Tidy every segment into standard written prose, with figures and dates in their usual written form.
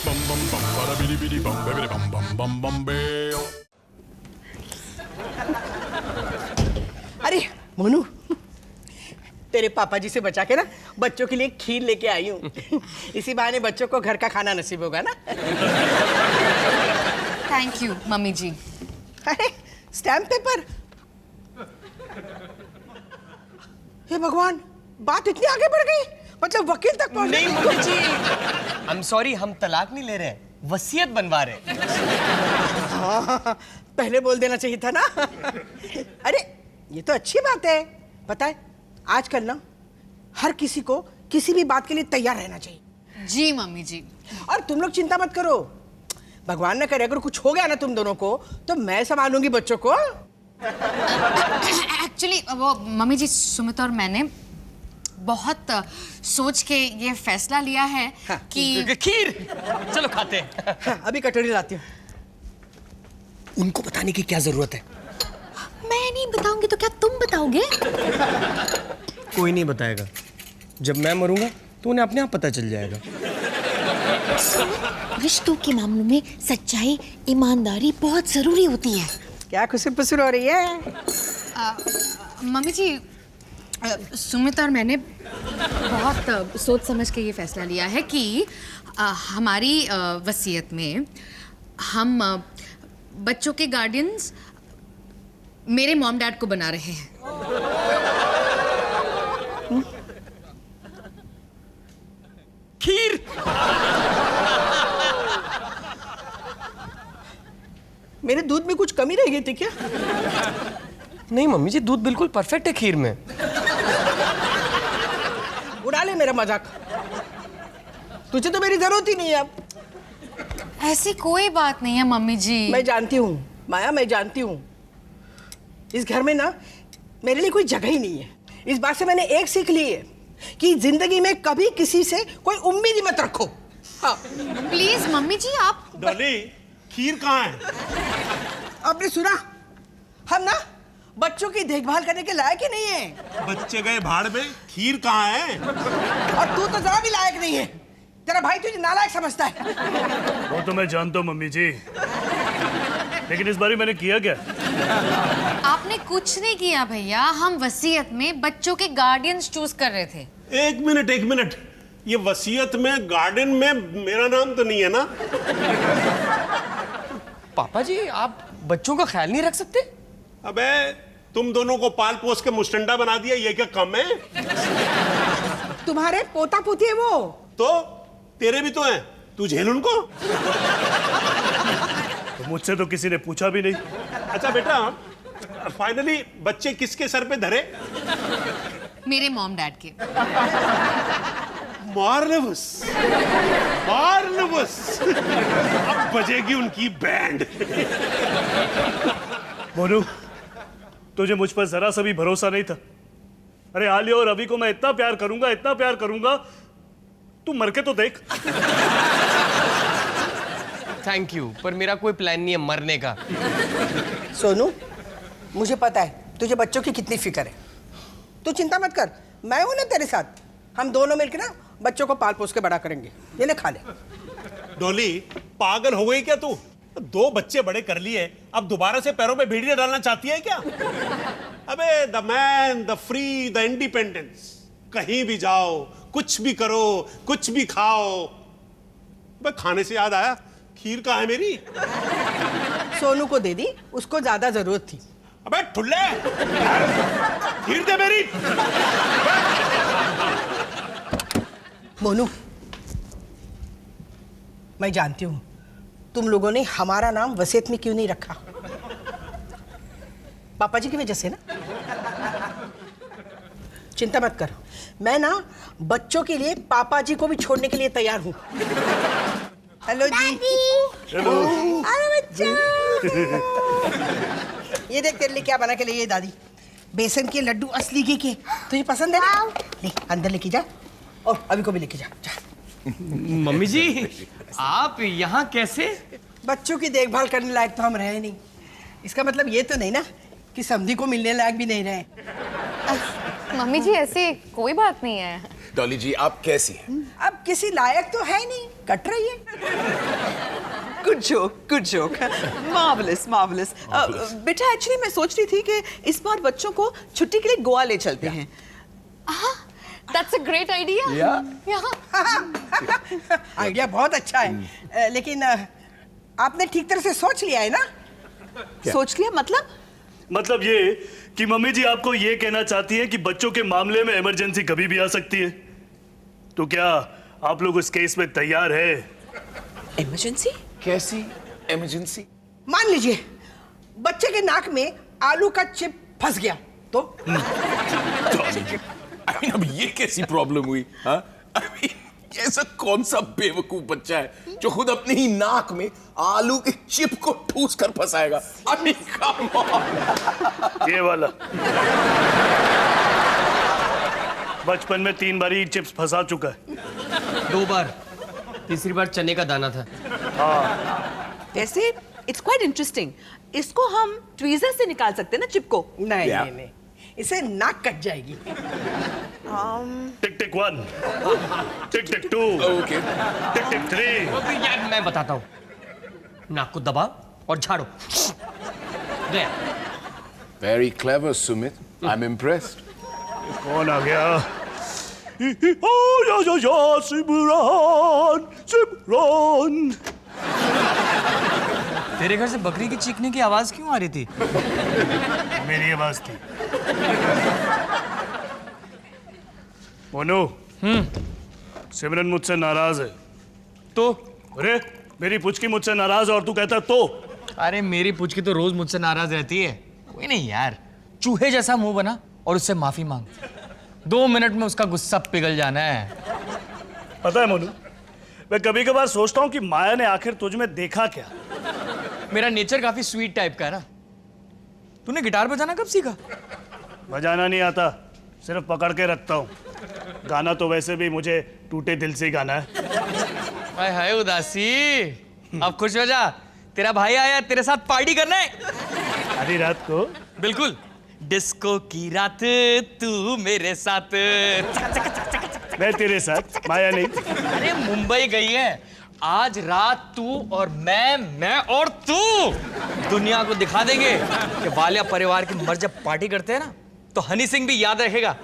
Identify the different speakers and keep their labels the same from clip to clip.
Speaker 1: bum bum bum bara bidi bidi bum bidi bum bum bum bum beo.
Speaker 2: अरे मोनू, तेरे पापा जी से बचा के ना बच्चों के लिए खीर लेके आई हूँ। इसी बहाने बच्चों को घर का खाना नसीब होगा ना।
Speaker 3: थैंक यू मम्मी जी।
Speaker 2: अरे स्टैम्प पेपर, हे भगवान, बात इतनी आगे बढ़ गई, मतलब वकील तक पहुंच
Speaker 4: नहीं mummy ji, I am sorry, हम तलाक नहीं ले रहे हैं, वसीयत बनवा रहे हैं।
Speaker 2: हाँ, पहले बोल देना चाहिए था ना। अरे ये तो अच्छी बात है। पता है आजकल ना हर किसी को किसी भी बात के लिए तैयार रहना चाहिए।
Speaker 3: जी मम्मी जी।
Speaker 2: और तुम लोग चिंता मत करो, भगवान न करे अगर कुछ हो गया ना तुम दोनों को तो मैं संभालूंगी बच्चों को।
Speaker 3: एक्चुअली वो मम्मी जी, सुमित और मैंने बहुत सोच के ये फैसला लिया है
Speaker 2: हाँ,
Speaker 3: कि
Speaker 4: खीर चलो खाते हैं।
Speaker 2: हाँ, अभी कटोरी लाती हूँ।
Speaker 4: उनको बताने की क्या जरूरत है?
Speaker 3: मैं नहीं बताऊंगी तो क्या तुम बताओगे?
Speaker 4: कोई नहीं बताएगा, जब मैं मरूंगा तो उन्हें अपने आप पता चल जाएगा।
Speaker 5: रिश्तों के मामलों में सच्चाई, ईमानदारी बहुत जरूरी होती है।
Speaker 2: क्या खुशी फुसुर हो रही है?
Speaker 3: मम्मी जी, सुमित और मैंने बहुत सोच समझ के ये फैसला लिया है कि हमारी वसीयत में हम बच्चों के गार्डियंस मेरे मॉम डैड को बना रहे हैं।
Speaker 4: खीर
Speaker 2: मेरे दूध में कुछ कमी रह गई थी क्या?
Speaker 4: नहीं मम्मी जी, दूध बिल्कुल परफेक्ट है खीर में।
Speaker 2: उड़ा ले मेरा मजाक, तुझे तो मेरी जरूरत ही नहीं है अब।
Speaker 3: ऐसी कोई बात नहीं है मम्मी जी।
Speaker 2: मैं जानती हूँ माया, मैं जानती हूँ इस घर में ना मेरे लिए कोई जगह ही नहीं है। इस बात से मैंने एक सीख ली है कि जिंदगी में कभी किसी से कोई उम्मीद ही मत रखो। हाँ।
Speaker 3: प्लीज मम्मी जी, आप
Speaker 1: डॉली, खीर कहाँ है?
Speaker 2: आपने सुना, हम ना बच्चों की देखभाल करने के लायक ही नहीं है।
Speaker 1: बच्चे गए भाड़ में, खीर कहाँ है?
Speaker 2: और तू तो जरा भी लायक नहीं है। तेरा भाई तुझे नालायक समझता है।
Speaker 6: वो तो मैं जानता हूँ मम्मी जी, लेकिन इस बारी मैंने किया क्या?
Speaker 3: आपने कुछ नहीं किया भैया। हम वसीयत में बच्चों के गार्डियंस चूज कर रहे थे।
Speaker 1: एक मिनट, ये वसीयत में गार्डन में मेरा नाम तो नहीं है ना?
Speaker 4: पापा जी, आप बच्चों का ख्याल नहीं रख सकते?
Speaker 1: अबे तुम दोनों को पाल पोस के मुस्टंडा बना दिया, ये क्या कम है?
Speaker 2: तुम्हारे पोता पोती है वो।
Speaker 1: तो तेरे भी तो हैं, तू झेल उनको।
Speaker 6: तो मुझसे तो किसी ने पूछा भी नहीं।
Speaker 1: अच्छा बेटा, फाइनली बच्चे किसके सर पे धरे?
Speaker 3: मेरे मॉम डैड के।
Speaker 1: Marvellous, marvellous. अब बजेगी उनकी बैंड।
Speaker 6: मोनू, तुझे मुझ पर जरा सा भी भरोसा नहीं था? अरे आलिया और रवि को मैं इतना प्यार करूंगा, इतना प्यार करूंगा, तू मर के तो देख।
Speaker 4: थैंक यू, पर मेरा कोई प्लान नहीं है मरने का।
Speaker 2: सोनू, मुझे पता है तुझे बच्चों की कितनी फिक्र है। तू चिंता मत कर, मैं हूं ना तेरे साथ। हम दोनों मिलकर ना बच्चों को पाल पोस के बड़ा करेंगे। ये ले खा ले।
Speaker 1: डॉली, पागल हो गई क्या तू? 2 बच्चे बड़े कर लिए, अब दोबारा से पैरों पे भेड़िया डालना चाहती है क्या? अबे the man, the free, the independence. कहीं भी जाओ, कुछ भी करो, कुछ भी खाओ। अबे खाने से याद आया, खीर कहाँ है मेरी?
Speaker 2: सोनू को दे दी, उसको ज्यादा जरूरत थी।
Speaker 1: अबे ठुल्ले, खीर दे मेरी।
Speaker 2: मोनू, मैं जानती हूं तुम लोगों ने हमारा नाम वसीयत में क्यों नहीं रखा। पापा जी की वजह से ना। चिंता मत कर, मैं ना बच्चों के लिए पापा जी को भी छोड़ने के लिए तैयार हूं। हेलो जी।
Speaker 6: हेलो।
Speaker 2: अरे बच्चा। ये देख तेरे लिए क्या बना के लिए दादी, बेसन के लड्डू असली घी के। तुझे पसंद है ना? ले अंदर लेके जा, और अभी को भी लेके जा।
Speaker 4: मम्मी जी, आप यहाँ कैसे?
Speaker 2: बच्चों की देखभाल करने लायक तो हम रहे नहीं। इसका मतलब ये तो नहीं ना कि समधी को मिलने लायक भी नहीं रहे।
Speaker 3: मम्मी जी, ऐसी कोई बात नहीं है।
Speaker 7: डॉली जी आप कैसी हैं?
Speaker 2: अब किसी लायक तो है नहीं, कट रही है।
Speaker 8: Good joke marvellous marvellous. बेटा एक्चुअली मैं सोच रही थी कि इस बार बच्चों को छुट्टी के लिए गोवा ले चलते हैं।
Speaker 3: That's a great idea.
Speaker 2: Idea बहुत अच्छा है, लेकिन आपने ठीक तरह से सोच लिया है ना?
Speaker 8: सोच लिया
Speaker 6: मतलब ये कि मम्मी जी आपको ये कहना चाहती हैं कि बच्चों के मामले में इमरजेंसी कभी भी आ सकती है। तो क्या आप लोग उस केस में तैयार है?
Speaker 8: इमरजेंसी?
Speaker 7: कैसी इमरजेंसी?
Speaker 2: मान लीजिए बच्चे के नाक में आलू का चिप फंस गया तो?
Speaker 7: अब ये कैसी प्रॉब्लम हुई? हाँ? ऐसा कौन सा बेवकूफ बच्चा है जो खुद अपने ही नाक में आलू के चिप को ठूस कर फंसाएगा? come on!
Speaker 6: ये वाला बचपन में 3 बार चिप्स फंसा चुका है।
Speaker 4: 2 बार, तीसरी बार चने का दाना था।
Speaker 8: वैसे इट्स क्वाइट इंटरेस्टिंग। इसको हम ट्वीजर से निकाल सकते हैं ना चिप को?
Speaker 2: नहीं
Speaker 7: Yeah.
Speaker 2: नहीं, इसे नाक कट जाएगी।
Speaker 6: टिक टिक 1, टिक टिक 2,
Speaker 7: Okay.
Speaker 6: टिक टिक 3।
Speaker 4: तो यार मैं बताता हूँ, नाक को दबाओ और झाड़ो। गया।
Speaker 7: Very clever, Sumit. I'm impressed.
Speaker 6: कौन आ गया? या सिमरान सिमरान।
Speaker 4: तेरे घर से बकरी की चीखने की आवाज क्यों आ रही थी?
Speaker 6: मेरी आवाज थी। मोनू, सिमरन मुझसे नाराज है।
Speaker 4: तो
Speaker 6: अरे मेरी पुचकी मुझसे नाराज है और तू कहता है तो?
Speaker 4: अरे मेरी पूछ तो रोज मुझसे नाराज रहती है। कोई नहीं यार, चूहे जैसा मुंह बना और उससे माफी मांग। 2 मिनट में उसका गुस्सा पिघल जाना है।
Speaker 6: पता है मोनू, मैं कभी कभार सोचता हूँ कि माया ने आखिर तुझ में देखा क्या?
Speaker 4: मेरा नेचर काफी स्वीट टाइप का है ना। तूने गिटार बजाना कब सीखा?
Speaker 6: बजाना नहीं आता, सिर्फ पकड़ के रखता हूँ। गाना तो वैसे भी मुझे टूटे दिल से ही गाना है।
Speaker 4: हाय हाय उदासी, अब खुश हो जा, तेरा भाई आया तेरे साथ पार्टी करना है।
Speaker 6: आधी रात को?
Speaker 4: बिल्कुल, डिस्को की रात तू मेरे साथ।
Speaker 6: मैं तेरे साथ, माया नहीं।
Speaker 4: अरे मुंबई गई है, आज रात तू और मैं और तू दुनिया को दिखा देंगे कि वालिया परिवार की मर्द जब पार्टी करते हैं ना तो हनी सिंह भी याद रखेगा।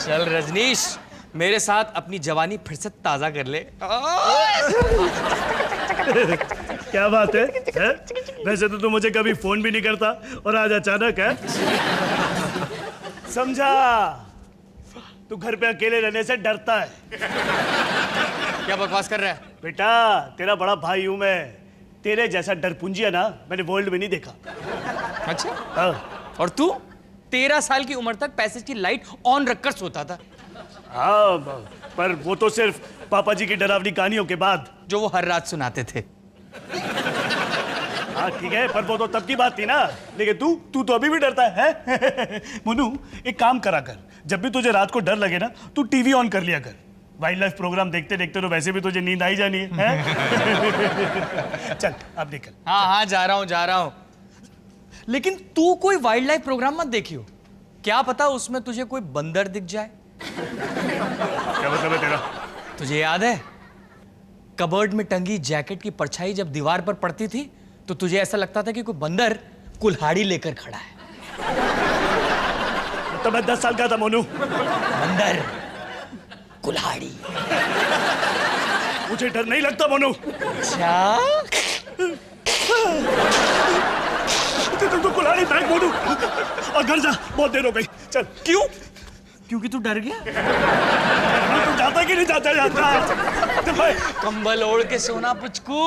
Speaker 4: चल रजनीश, मेरे साथ अपनी जवानी फिर से ताजा कर ले।
Speaker 6: क्या बात है? वैसे तो तू मुझे कभी फोन भी नहीं करता और आज अचानक है। समझा, तू घर पे अकेले रहने से डरता है।
Speaker 4: क्या बकवास कर रहा है?
Speaker 6: बेटा तेरा बड़ा भाई हूं मैं, तेरे जैसा डरपुंजिया ना मैंने वर्ल्ड में नहीं देखा।
Speaker 4: अच्छा,
Speaker 6: हाँ।
Speaker 4: और तू 13 साल की उम्र तक पैसेज की लाइट ऑन रखकर सोता था।
Speaker 6: हाँ, पर वो तो सिर्फ पापा जी की डरावनी कहानियों के बाद,
Speaker 4: जो वो हर रात सुनाते थे।
Speaker 6: हाँ ठीक है, पर वो तो तब की बात थी ना। लेकिन तू तो अभी भी डरता है? मोनू एक काम करा कर, जब भी तुझे रात को डर लगे ना तू टीवी ऑन कर लिया कर। वाइल्ड लाइफ प्रोग्राम देखते देखते तो वैसे भी तुझे नींद आई जानी है। चल अब निकल।
Speaker 4: हाँ जा रहा हूँ। लेकिन तू कोई वाइल्ड लाइफ प्रोग्राम मत देखियो, क्या पता उसमें तुझे कोई बंदर दिख जाए।
Speaker 6: क्या मतलब है तेरा?
Speaker 4: तुझे याद है कबर्ड में टंगी जैकेट की परछाई जब दीवार पर पड़ती थी तो तुझे ऐसा लगता था कि कोई बंदर कुल्हाड़ी लेकर खड़ा है।
Speaker 6: तो मैं 10 साल का था मोनू।
Speaker 4: बंदर कुल्हाड़ी।
Speaker 6: मुझे डर नहीं लगता मोनू।
Speaker 4: अच्छा,
Speaker 6: तू कुल्हाड़ी फेंक मोनू और घर जा, बहुत देर हो गई। चल।
Speaker 4: क्यों? क्योंकि तू डर गया?
Speaker 6: तू जाता कि नहीं जाता?
Speaker 4: कंबल ओढ़ के सोना पुचकू,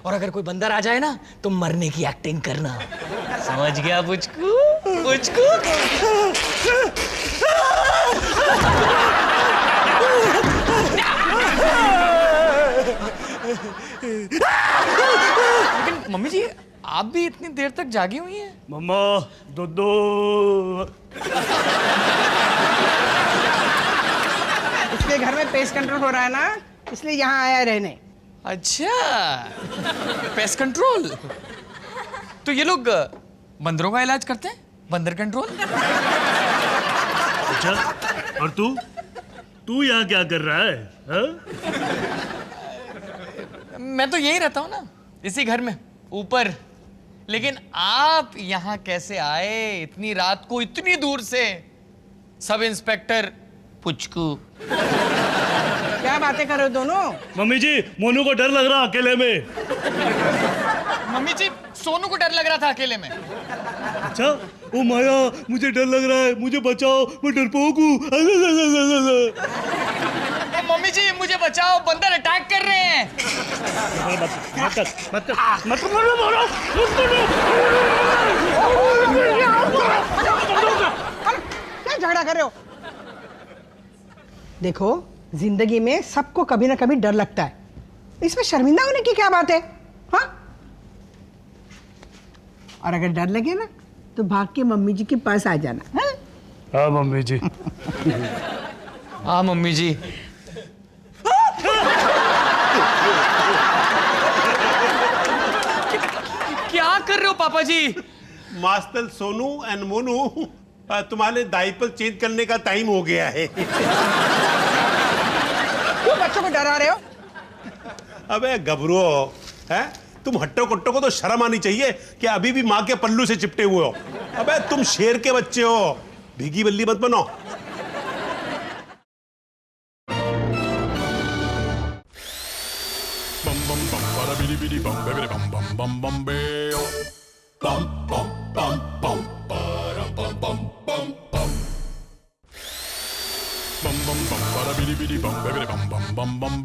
Speaker 4: और अगर कोई बंदर आ जाए ना तो मरने की एक्टिंग करना। समझ गया पुचकू? पुचकू लेकिन मम्मी जी आप भी इतनी देर तक जागी हुई हैं?
Speaker 6: मम्मा दो
Speaker 2: इसके घर में पेस्ट कंट्रोल हो रहा है ना, इसलिए यहाँ आया रहने।
Speaker 4: अच्छा, पेस्ट कंट्रोल। तो ये लोग बंदरों का इलाज करते हैं? बंदर कंट्रोल।
Speaker 6: अच्छा, और तू? तू यहाँ क्या कर रहा है हाँ?
Speaker 4: मैं तो यही रहता हूँ ना, इसी घर में ऊपर। लेकिन आप यहाँ कैसे आए इतनी रात को, इतनी दूर से? Sub inspector Puchku.
Speaker 2: क्या बातें कर रहे हो दोनों?
Speaker 6: मम्मी जी, मोनू को डर लग रहा अकेले में।
Speaker 4: मम्मी जी, सोनू को डर लग रहा था अकेले में।
Speaker 6: अच्छा, ओ माया, मुझे डर लग रहा है, मुझे बचाओ, मैं डरपोक हूँ।
Speaker 4: मम्मी जी मुझे बचाओ, बंदर अटैक कर रहे हैं।
Speaker 2: क्या झगड़ा कर रहे हो? देखो, जिंदगी में सबको कभी ना कभी डर लगता है, इसमें शर्मिंदा होने की क्या बात है? हाँ? और अगर डर लगे ना तो भाग के मम्मी जी के पास आ जाना। हाँ?
Speaker 6: हाँ मम्मी जी।
Speaker 4: हाँ मम्मी जी। क्या कर रहे हो पापा जी?
Speaker 1: मास्टर सोनू एंड मोनू, तुम्हारे डायपर चेंज करने का टाइम हो गया है।
Speaker 2: क्यों बच्चों को डरा रहे हो?
Speaker 1: अबे गबरू है, तुम हट्टो कट्टो को तो शर्म आनी चाहिए कि अभी भी माँ के पल्लू से चिपटे हुए हो। अबे तुम शेर के बच्चे हो, भीगी बल्ली मत बनो।
Speaker 9: bum bum bum, ba da bidi bidi bum, baby bum bum bum bum,